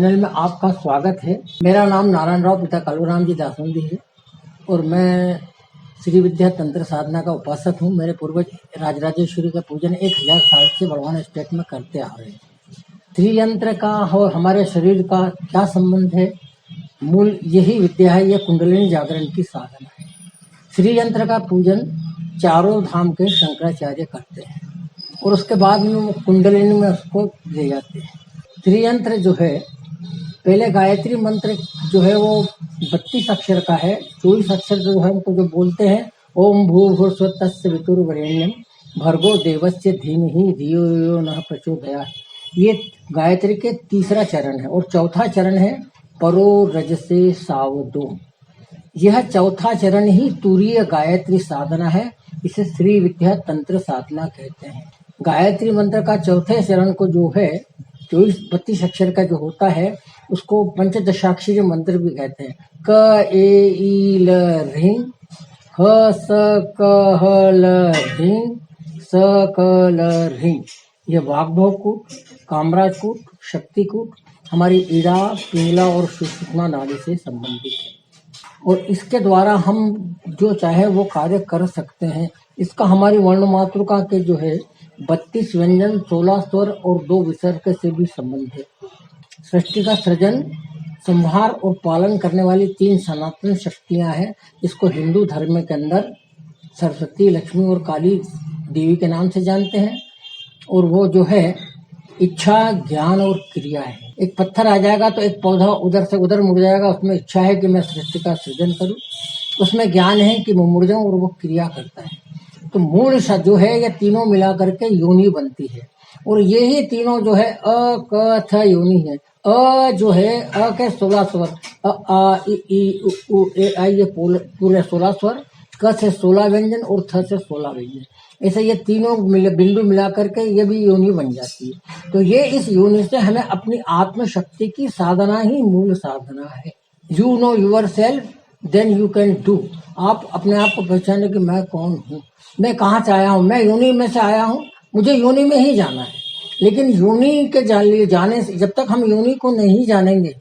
Channel में आपका स्वागत है। मेरा नाम नारायण राव पिता कालूराम जी दासोंदी है और मैं श्री विद्या तंत्र साधना का उपासक हूँ। मेरे पूर्वज राजराजेश्वरी का पूजन 1000 साल से बड़वान स्टेट में करते आ रहे हैं। श्री यंत्र का और हमारे शरीर का क्या संबंध है? मूल यही विद्या है, यह कुंडलिनी जागरण की साधना है। श्री यंत्र का पूजन चारों धाम के शंकराचार्य करते हैं और उसके बाद में वो कुंडलिनी में उसको ले जाते हैं। श्री यंत्र जो है, पहले गायत्री मंत्र जो है वो 32 अक्षर का है। 24 अक्षर जो है उनको जो बोलते हैं, ओम भूर्भुवस्सुः तत्सवितुर्वरेण्यं भर्गो देवस्य धीमहि धियो यो नः प्रचोदयात्। ये गायत्री के तीसरा चरण है और चौथा चरण है परो रजसे सावधूम। यह चौथा चरण ही तुरीय गायत्री साधना है। इसे श्री विद्या तंत्र साधना कहते हैं। गायत्री मंत्र का चौथे चरण को जो है 24-32 अक्षर का जो होता है उसको पंचदशाक्षरी मंत्र भी कहते हैं। क ए ई ल ह्रीं ह स क ह ल ह्रीं स क ल ह्रीं। ये वाग्भवकूट, कामराजकूट, शक्तिकूट हमारी इड़ा, पिंगला और सुषुम्ना नाड़ी से संबंधित है और इसके द्वारा हम जो चाहे वो कार्य कर सकते हैं। इसका हमारी वर्ण मातृका के जो है 32 व्यंजन, 16 स्वर और 2 विसर्ग से भी संबंध है। सृष्टि का सृजन, संहार और पालन करने वाली 3 सनातन शक्तियां हैं। इसको हिंदू धर्म के अंदर सरस्वती, लक्ष्मी और काली देवी के नाम से जानते हैं और वो जो है इच्छा, ज्ञान और क्रिया है। एक पत्थर आ जाएगा तो एक पौधा उधर से उधर मुड़ जाएगा। उसमें इच्छा है कि मैं सृष्टि का सृजन करूं, उसमें ज्ञान है कि मैं मुड़ जाऊं और वो क्रिया करता है। तो मूल जो है ये तीनों मिला करके योनि बनती है और यही तीनों जो है अ क थ योनि है। अ जो है अ के 16 स्वर, अ आ ई उ ए आई, ये पूरे 16 स्वर। क से 16 व्यंजन और थ से 16 व्यंजन। ऐसे ये तीनों बिंदु मिला करके ये भी योनि बन जाती है। तो ये इस योनि से हमें अपनी आत्म शक्ति की साधना ही मूल साधना है। You know yourself then you can do. आप अपने आप को पहचाने कि मैं कौन हूँ, मैं कहाँ से आया हूँ। मैं योनि में से आया हूँ, मुझे योनि में ही जाना है। लेकिन योनि के जाने से, जब तक हम योनि को नहीं जानेंगे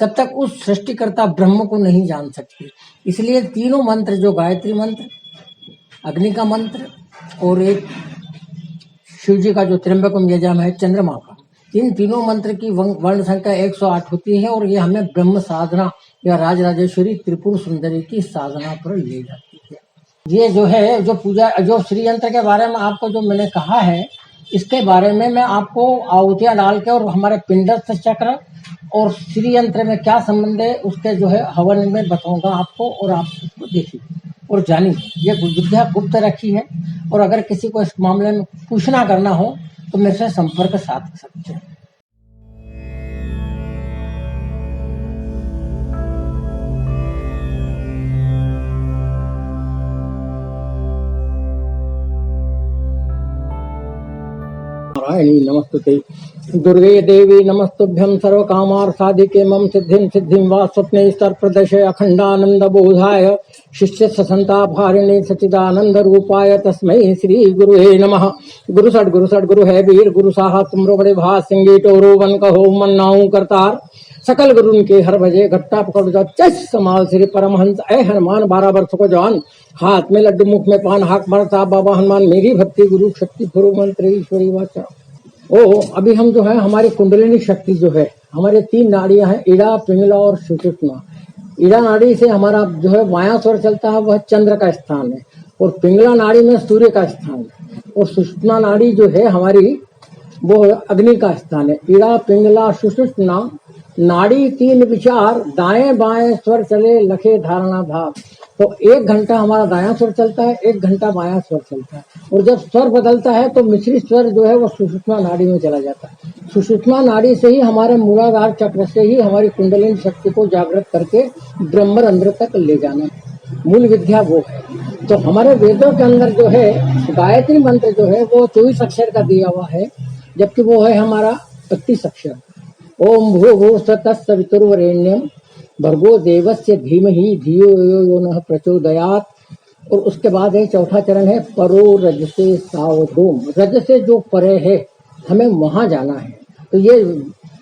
तब तक उस सृष्टिकर्ता ब्रह्म को नहीं जान सकते। इसलिए तीनों मंत्र, जो गायत्री मंत्र, अग्नि का मंत्र और एक शिव जी का जो त्र्यंबकम यजामहे है चंद्रमा का, इन तीनों मंत्र की वर्ण संख्या 108 होती है और ये हमें ब्रह्म साधना या राजराजेश्वरी त्रिपुर सुंदरी की साधना पर ले जाती है। ये जो है, जो पूजा, जो श्री यंत्र के बारे में आपको जो मैंने कहा है, इसके बारे में मैं आपको आहुतियां डाल के और हमारे पिंडस्थ चक्र और श्री यंत्र में क्या संबंध है उसके जो है हवन में बताऊंगा आपको और आप उसको देखिए और जानिए। ये विद्या गुप्त रखी है और अगर किसी को इस मामले में पूछना करना हो तो मेरे से संपर्क साध सकते हैं। नारायणी नमस्तुते, दुर्गे देवी नमस्तुभ्यं, सर्वकामार्थसाधिके मम सिद्धिं वा स्वप्ने स्तर प्रदर्शय अखंडानंद बोधाय शिष्य ससंतापहारिणे सच्चिदानंद रूपाय तस्मै श्री गुरुहे नमः। गुरु सट गुरु है वीर, गुरु साहा तुमरो बड़े भाग सिंगे टोरो वन कहो मन नाऊ करतार। सकल गुरु के हर बजे घट्टा पकड़ जाओ चश समाल श्री परमहंस ऐ हनुमान 12 वर्ष को जवान, हाथ में लड्डू मुख में पान, हाक भरता बाबा हनुमान मेरी भक्ति गुरु शक्ति गुरु मंत्र ईश्वरी वाचा। अभी हम जो है हमारी कुंडलिनी शक्ति जो है, हमारे 3 नाड़ियां हैं, इड़ा, पिंगला और सुषुम्ना। इड़ा नाड़ी से हमारा जो है बायां स्वर चलता है, वह चंद्र का स्थान है और पिंगला नाड़ी में सूर्य का स्थान है और सुषुम्ना नाड़ी जो है हमारी वो अग्नि का स्थान है। इड़ा, पिंगला, सुषुम्ना नाड़ी 3 विचार, दाएं बाएं स्वर चले लखे धारणा भाव। तो 1 घंटा हमारा दायां स्वर चलता है, 1 घंटा बायां स्वर चलता है और जब स्वर बदलता है तो मिश्रित स्वर जो है वो सुषुम्ना नाड़ी में चला जाता है। सुषुम्ना नाड़ी से ही हमारे मूलाधार चक्र से ही हमारी कुंडलिनी शक्ति को जागृत करके ब्रह्मरंध्र तक ले जाना, मूल विद्या वो है। तो हमारे वेदों के अंदर जो है गायत्री मंत्र जो है वो 24 अक्षर का दिया हुआ है, जबकि वो है हमारा 32 अक्षर। ओम भूर्भुवस्सुः तत्सवितुर्वरेण्यं भर्गो देवस्य धीमहि धियो यो नः प्रचोदयात्। और उसके बाद है चौथा चरण है परो रजसे सावधूम। रज से जो परे है हमें वहां जाना है। तो ये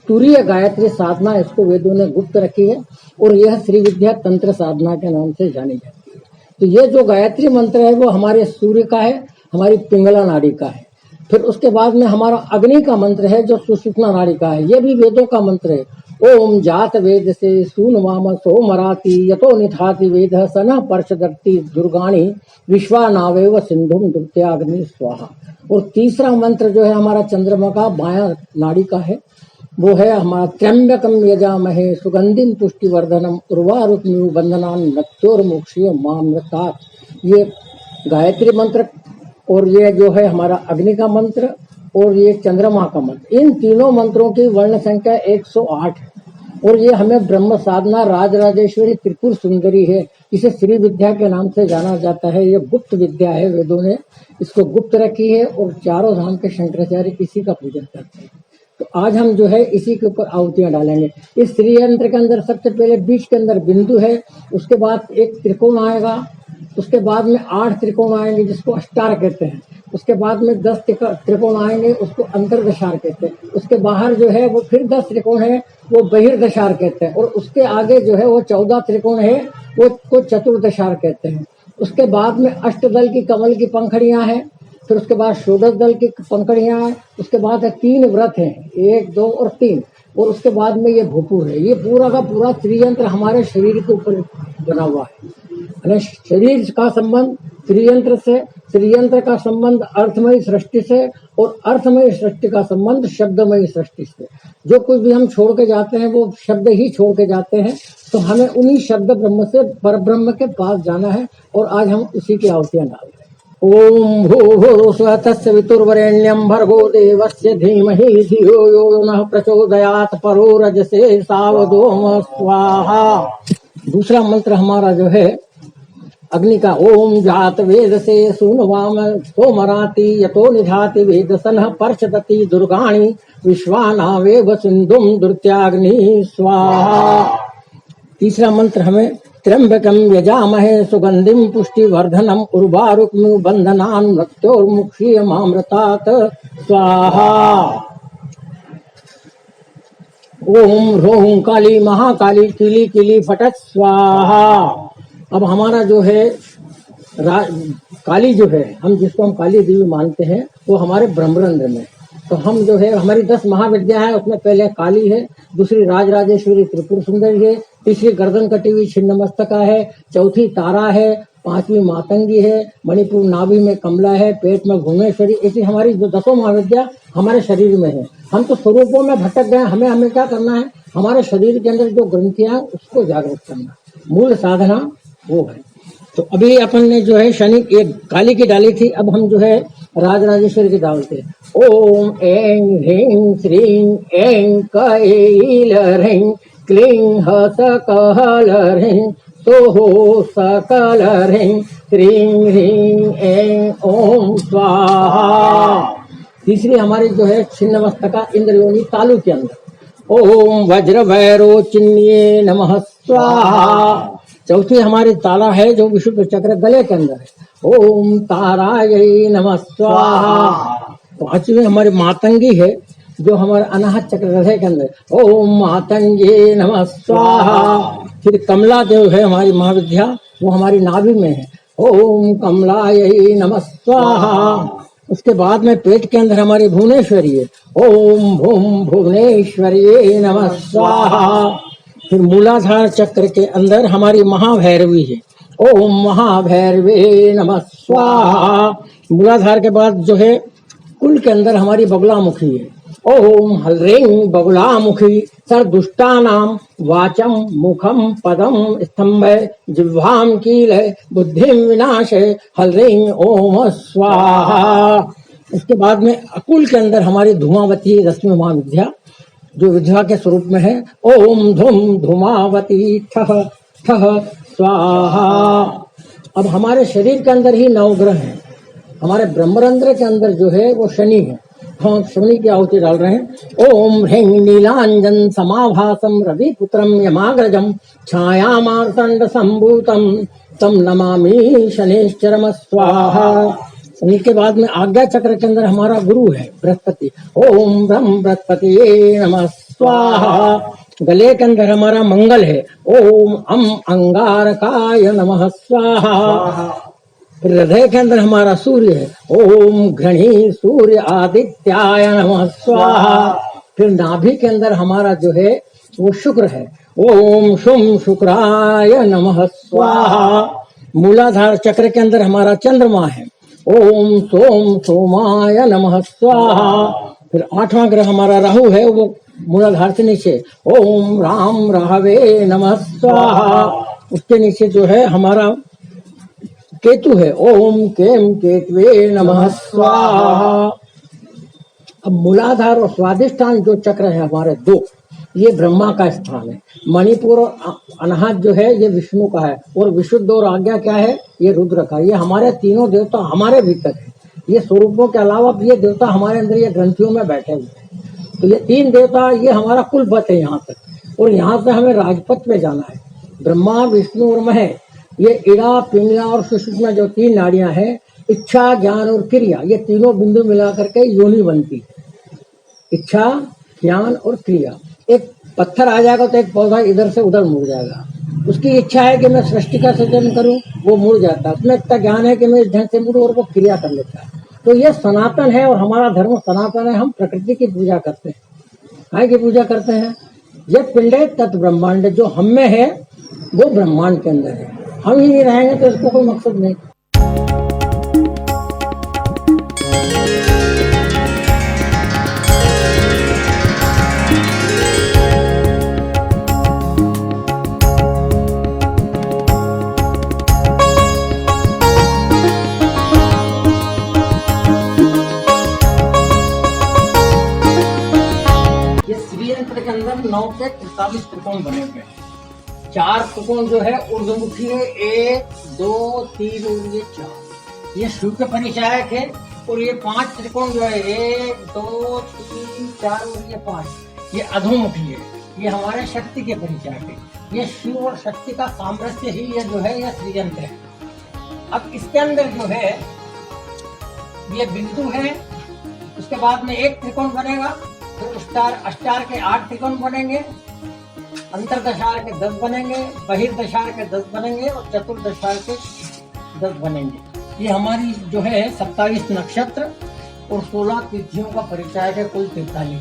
तुरीय गायत्री साधना, इसको वेदों ने गुप्त रखी है और यह श्री विद्या तंत्र साधना के नाम से जानी जाती है। तो ये जो गायत्री मंत्र है वो हमारे सूर्य का है, हमारी पिंगला नाड़ी का है। फिर उसके बाद में हमारा अग्नि का मंत्र है जो सुषुम्ना नाड़ी का है, ये भी वेदों का मंत्र है। ओम जात वेद से सूनवाम सोमराति यतो निधाति वेद सन पर्षदर्ति दुर्गाणी विश्वानावेव सिंधुम दुर्त्याग्नि स्वाहा। और तीसरा मंत्र जो है हमारा चंद्रमा का बायां नाड़ी का है, वो है हमारा त्र्यंबकम यजामहे सुगंधिम पुष्टिवर्धनम उर्वारुकमिव बंधनान मृत्योर्मुक्षीय मामृतात्। ये गायत्री मंत्र और ये जो है हमारा अग्नि का मंत्र और ये चंद्रमा का मंत्र, इन तीनों मंत्रों की वर्ण संख्या 108 है। और ये हमें ब्रह्म साधना राजराजेश्वरी त्रिपुर सुंदरी है, इसे श्री विद्या के नाम से जाना जाता है। ये गुप्त विद्या है, वेदों ने इसको गुप्त रखी है और चारों धाम के शंकराचार्य इसी का पूजन करते हैं। तो आज हम जो है इसी के ऊपर आहुतियां डालेंगे। इस श्री यंत्र के अंदर सबसे पहले बीच के अंदर बिंदु है, उसके बाद एक त्रिकोण आएगा, उसके बाद में 8 त्रिकोण आएंगे जिसको अष्टार कहते हैं, उसके बाद में 10 त्रिकोण आएंगे उसको अंतर्दशार कहते हैं, उसके बाहर जो है वो फिर 10 त्रिकोण है वो बहिर्दशार कहते हैं, और उसके आगे जो है वो 14 त्रिकोण है वो को चतुर्दशार कहते हैं। उसके बाद में अष्टदल की कमल की पंखड़ियां हैं, फिर उसके बाद षोडश दल की पंखड़ियां हैं, उसके बाद 3 व्रत हैं, 1, 2 और 3, और उसके बाद में ये भूपुर है। ये पूरा का पूरा त्रियंत्र हमारे शरीर के ऊपर बना हुआ है। शरीर का संबंध त्रियंत्र से, त्रियंत्र का संबंध अर्थमयी सृष्टि से, और अर्थमयी सृष्टि का संबंध शब्दमयी सृष्टि से। जो कुछ भी हम छोड़ के जाते हैं वो शब्द ही छोड़ के जाते हैं, तो हमें उन्हीं शब्द ब्रह्म से परब्रह्म के पास जाना है, और आज हम उसी की आहुतियां डाल रहे हैं। ओम भूर्भुवः तत्सवितुर्वरेण्यं भर्गो देवस्य धीमहि धियो यो नः प्रचोदयात् परो रजसे सावधूम स्वाहा। दूसरा मंत्र हमारा जो है अग्नि का, ओम जात वेद से सूनवाम सोमराति यतो निधाति वेद सनः पर्षदति दुर्गाणि विश्वानावेव सिंधुम दुर्त्याग्नि स्वाहा। तीसरा मंत्र हमें त्र्यंबकम यजामहे सुगंधिम पुष्टिवर्धनम उर्वारुकमिव बंधनान मृत्योर्मुक्षीय मामृतात् स्वाहा। ओम ह्रों काली महाकाली किली किली फटत स्वाहा। अब हमारा जो है काली जो है, हम जिसको हम काली देवी मानते हैं, वो हमारे ब्रह्मरंध्र में। तो हम जो है हमारी 10 महाविद्या है, उसमें पहले काली है, दूसरी राजराजेश्वरी त्रिपुर सुंदरी है, तीसरी गर्दन कटी हुई छिन्न मस्तका है, चौथी तारा है, 5वीं मातंगी है, मणिपुर नाभि में कमला है, पेट में भुवनेश्वरी। ऐसी हमारी जो 10 महाविद्या हमारे शरीर में है। हम तो स्वरूपों में भटक गए, हमें क्या करना है, हमारे शरीर के अंदर जो ग्रंथियां उसको जागृत करना, मूल साधना वो है। तो अभी अपन ने जो है शनि एक काली की डाली थी, अब हम जो है राजराजेश्वरी की डालते हैं। ओम ऐं ह्रीं श्रीं ऐं कैल ह्रीं क्लीं सकल ह्रीं सोहो सकल ह्रीं श्रीं ह्रीं ऐं ओम स्वाहा। तीसरी हमारी जो है छिन्न मस्तका इंद्रयोनि तालु के अंदर, ओम वज्र भैरो चिन्ये नमः स्वाहा। चौथी हमारी ताला है जो विशुद्ध चक्र गले के अंदर है, ओम तारायै नमः स्वाहा। पांचवी हमारी मातंगी है जो हमारे अनाहत चक्र हृदय के अंदर, ओम मातंगे नमः स्वाहा। फिर कमला जो है हमारी महाविद्या, वो हमारी नाभि में है, ओम कमलायै नमः स्वाहा। उसके बाद में पेट के अंदर हमारी भुवनेश्वरी है, ओम भूम भुवनेश्वरी नमः स्वाहा। फिर मूलाधार चक्र के अंदर हमारी महाभैरवी है, ओम महाभैरवे नमः स्वाहा। मूलाधार के बाद जो है कुल के अंदर हमारी बगुलामुखी है, ओम हल्रें बगुलामुखी सर्दुष्टानाम वाचम मुखम पदम स्तंभ जिह्वाम कील बुद्धिम विनाश हल्रें ओम स्वाहा। इसके बाद में अकुल के अंदर हमारी धूमावती 10वीं महाविद्या जो विद्या के स्वरूप में है, ओम धूम धूमावती ठह ठह स्वाहा। अब हमारे शरीर के अंदर ही 9 ग्रह हैं, हमारे ब्रह्मरंध्र के अंदर जो है वो शनि है, हम शनि की आहुति डाल रहे हैं। ओम ह्रीं नीलांजन समाभासम रविपुत्रम यमाग्रजम छायामार्तंड संभूतम तम नमामि शनिश्चरम स्वाहा। उनके बाद में आज्ञा चक्र के अंदर हमारा गुरु है बृहस्पति। ओम ब्रह्म बृहस्पति नमः स्वाहा। गले के अंदर हमारा मंगल है। ओम अंगारकाय नमः स्वाहा। फिर हृदय के अंदर हमारा सूर्य है। ओम घृणी सूर्य आदित्याय नमः स्वाहा। फिर नाभि के अंदर हमारा जो है वो शुक्र है। ओम शुम शुक्राय नमः स्वाहा। मूलाधार चक्र के अंदर हमारा चंद्रमा है। ओम सोम सोमाय नमः स्वाहा। फिर 8वां ग्रह हमारा राहु है, वो मूलाधार से नीचे। ओम राम राहवे नमः स्वाहा। उसके नीचे जो है हमारा केतु है। ओम केम केतवे नमः स्वाहा। अब मूलाधार और स्वादिष्ठान जो चक्र है हमारे दो, ये ब्रह्मा का स्थान है। मणिपुर और अनाहत जो है ये विष्णु का है, और विशुद्ध और आज्ञा क्या है, ये रुद्र का। ये हमारे तीनों देवता हमारे भीतर है। ये स्वरूपों के अलावा ये देवता हमारे अंदर ये ग्रंथियों में बैठे हुए हैं। तो ये 3 देवता ये हमारा कुल पथ है यहाँ तक, और यहाँ से हमें राजपथ में जाना है। ब्रह्मा विष्णु और महेश, ये इड़ा पिंगला और सुषुप्त में जो 3 नाड़ियां हैं, इच्छा ज्ञान और क्रिया, ये तीनों बिंदु मिला करके योनि बनती है। इच्छा ज्ञान और क्रिया। एक पत्थर आ जाएगा तो एक पौधा इधर से उधर मुड़ जाएगा। उसकी इच्छा है कि मैं सृष्टि का सृजन करूं, वो मुड़ जाता है। उसमें इतना ज्ञान है कि मैं इस ढंग से मुड़ूं, और वो क्रिया कर लेता है। तो ये सनातन है, और हमारा धर्म सनातन है। हम प्रकृति की पूजा करते हैं। काय की पूजा करते हैं? ये पिंड है तत् ब्रह्मांड, जो हम में है वो ब्रह्मांड के अंदर है। हम ही नहीं रहेंगे तो इसको कोई मकसद नहीं। के अंदर 9 से 43 त्रिकोण बने हुए हैं। 4 त्रिकोण जो है ऊर्ध्वमुखी है, 1 2 3 और ये 4, ये शिव के परिचायक है। और ये 5 त्रिकोण जो है 1 2 3 4 और ये 5, ये अधोमुखी है। ये हमारे शक्ति के परिचायक है। ये शिव और शक्ति का सामरस्य ही ये जो है ये श्रीयंत्र है। अब इसके अंदर जो है ये बिंदु है, उसके बाद में एक त्रिकोण बनेगा, फिर अष्टार के 8 त्रिकोण बनेंगे, अंतरदशार के 10 बनेंगे, बहिर्दशार के 10 बनेंगे, और चतुर्दशार के 10 बनेंगे। ये हमारी जो है 27 नक्षत्र और 16 तिथियों का परिचय है, कुल 43।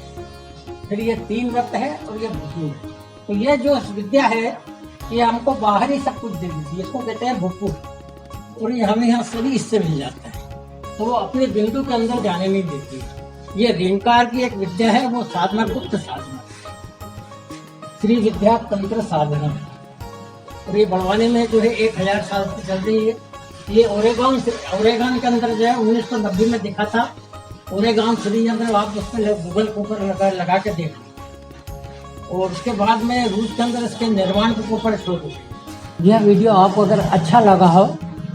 फिर ये 3 व्रत है और ये भूपू है। तो ये जो विद्या है ये हमको बाहर ही सब कुछ दे देती है। इसको कहते हैं भूपू, और ये हमें यहाँ सभी इससे मिल जाता है। तो वो अपने बिंदु के अंदर जाने नहीं देती है। ये ऋणकार की एक विद्या है, वो साधना गुप्त साधना, श्री विद्या तंत्र साधना, और ये बड़वानी में जो है 1000 साल से चल रही है। ये ओरेगन के अंदर जो है 1990 में दिखा था। ओरेगन श्रीयंत्र, आप उस पर गूगल के ऊपर लगा के देख लो। और उसके बाद में रूस के अंदर इसके निर्माण के ऊपर शोध हुई। यह वीडियो आपको अगर अच्छा लगा हो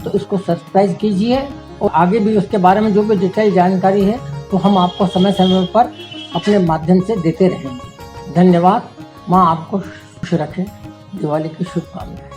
तो इसको सब्सक्राइब कीजिए, और आगे भी उसके बारे में जो भी डिटेल जानकारी है तो हम आपको समय समय पर अपने माध्यम से देते रहेंगे। धन्यवाद। माँ आपको खुश रखे। दिवाली की शुभकामनाएं।